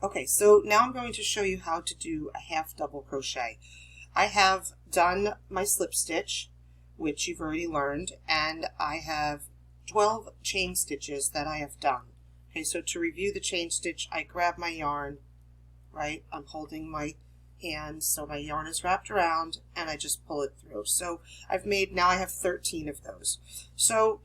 Okay, so now I'm going to show you how to do a half double crochet. I have done my slip stitch, which you've already learned, and I have 12 chain stitches that I have done. Okay, so to review the chain stitch, I grab my yarn, right? I'm holding my hands so my yarn is wrapped around, and I just pull it through. So now I have 13 of those. So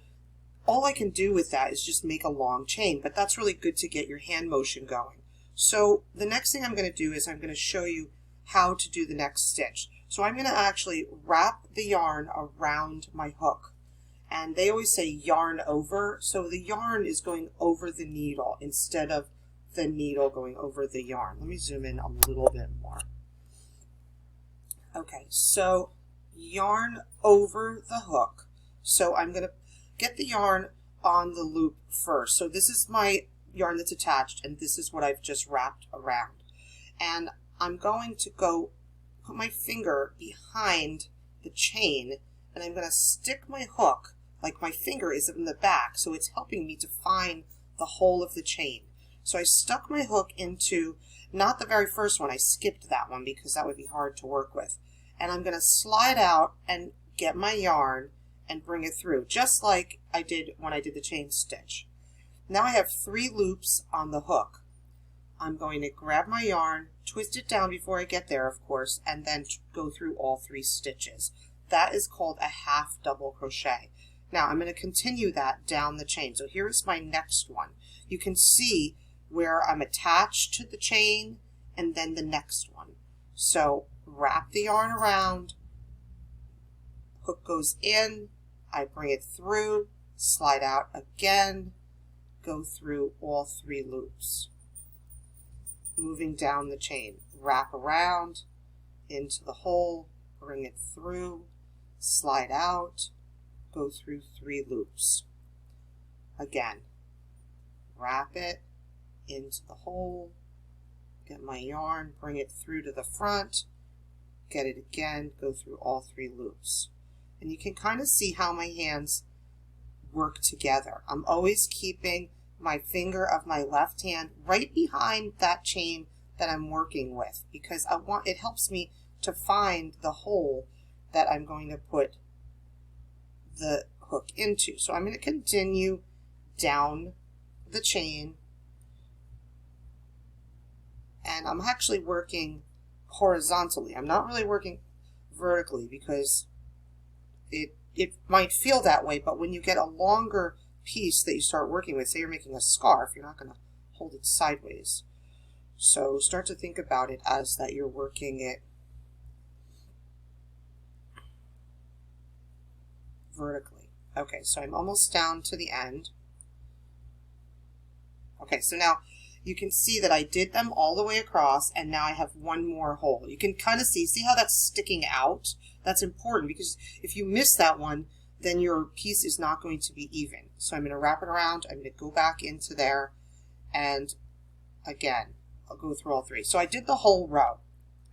all I can do with that is just make a long chain, but that's really good to get your hand motion going. So the next thing I'm going to do is I'm going to show you how to do the next stitch. So I'm going to actually wrap the yarn around my hook. And they always say yarn over, so the yarn is going over the needle instead of the needle going over the yarn. Let me zoom in a little bit more. Okay, so yarn over the hook. So I'm going to get the yarn on the loop first. So this is my yarn that's attached, and this is what I've just wrapped around. And I'm going to go put my finger behind the chain, and I'm going to stick my hook like my finger is in the back, so it's helping me to find the hole of the chain. So I stuck my hook into, not the very first one, I skipped that one because that would be hard to work with. And I'm going to slide out and get my yarn and bring it through, just like I did when I did the chain stitch. Now I have 3 loops on the hook. I'm going to grab my yarn, twist it down before I get there, of course, and then go through all 3 stitches. That is called a half double crochet. Now I'm going to continue that down the chain. So here's my next one. You can see where I'm attached to the chain and then the next one. So wrap the yarn around, hook goes in, I bring it through, slide out again, go through all 3 loops. Moving down the chain, wrap around into the hole, bring it through, slide out, go through 3 loops. Again, wrap it into the hole, get my yarn, bring it through to the front, get it again, go through all 3 loops. And you can kind of see how my hands work together. I'm always keeping my finger of my left hand right behind that chain that I'm working with, because it helps me to find the hole that I'm going to put the hook into. So I'm going to continue down the chain, and I'm actually working horizontally. I'm not really working vertically because it might feel that way, but when you get a longer piece that you start working with, say you're making a scarf, you're not going to hold it sideways. So start to think about it as that you're working it vertically. Okay, so I'm almost down to the end. Okay, so now you can see that I did them all the way across, and now I have one more hole. You can kind of see how that's sticking out? That's important, because if you miss that one, then your piece is not going to be even. So I'm going to wrap it around, I'm going to go back into there, and again, I'll go through all 3. So I did the whole row.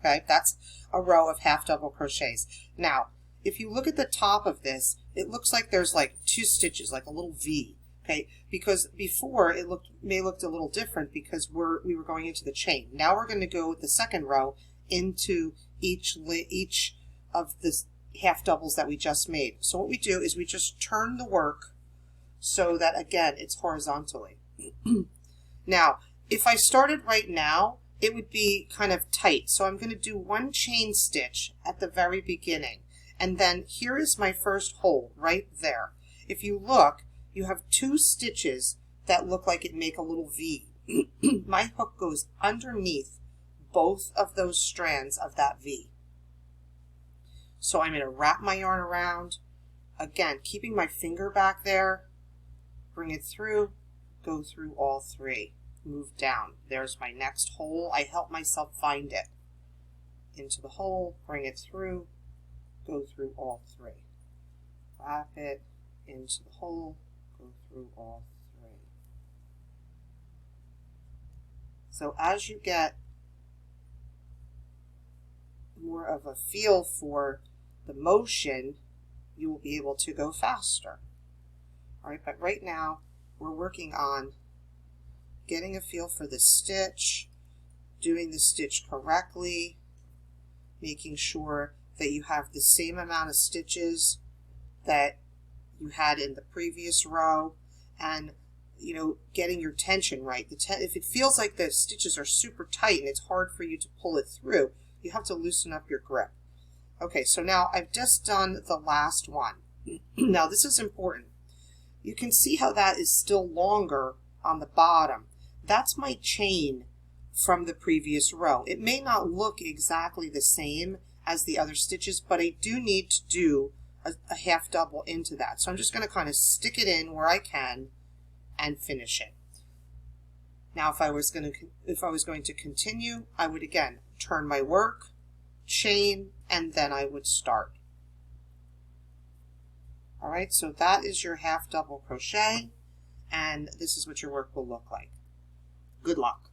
Okay, that's a row of half double crochets. Now, if you look at the top of this, it looks like there's like 2 stitches, like a little V. Okay, because before it may looked a little different because we were going into the chain. Now we're going to go with the second row into each of the half doubles that we just made. So what we do is we just turn the work so that, again, it's horizontally. Now, if I started right now, it would be kind of tight. So I'm going to do 1 chain stitch at the very beginning. And then here is my first hole right there. If you look, you have 2 stitches that look like it make a little V. My hook goes underneath both of those strands of that V. So I'm going to wrap my yarn around, again, keeping my finger back there, bring it through, go through all 3, move down. There's my next hole. I help myself find it. Into the hole, bring it through, go through all 3. Wrap it into the hole, go through all 3. So as you get more of a feel for the motion, you will be able to go faster. All right, but right now we're working on getting a feel for the stitch, doing the stitch correctly, making sure that you have the same amount of stitches that you had in the previous row, and getting your tension right. If it feels like the stitches are super tight and it's hard for you to pull it through, you have to loosen up your grip. Okay, so now I've just done the last one. Now this is important. You can see how that is still longer on the bottom. That's my chain from the previous row. It may not look exactly the same as the other stitches, but I do need to do a half double into that. So I'm just going to kind of stick it in where I can and finish it. Now if I was going to continue, I would again turn my work, chain, and then I would start. All right, so that is your half double crochet, and this is what your work will look like. Good luck.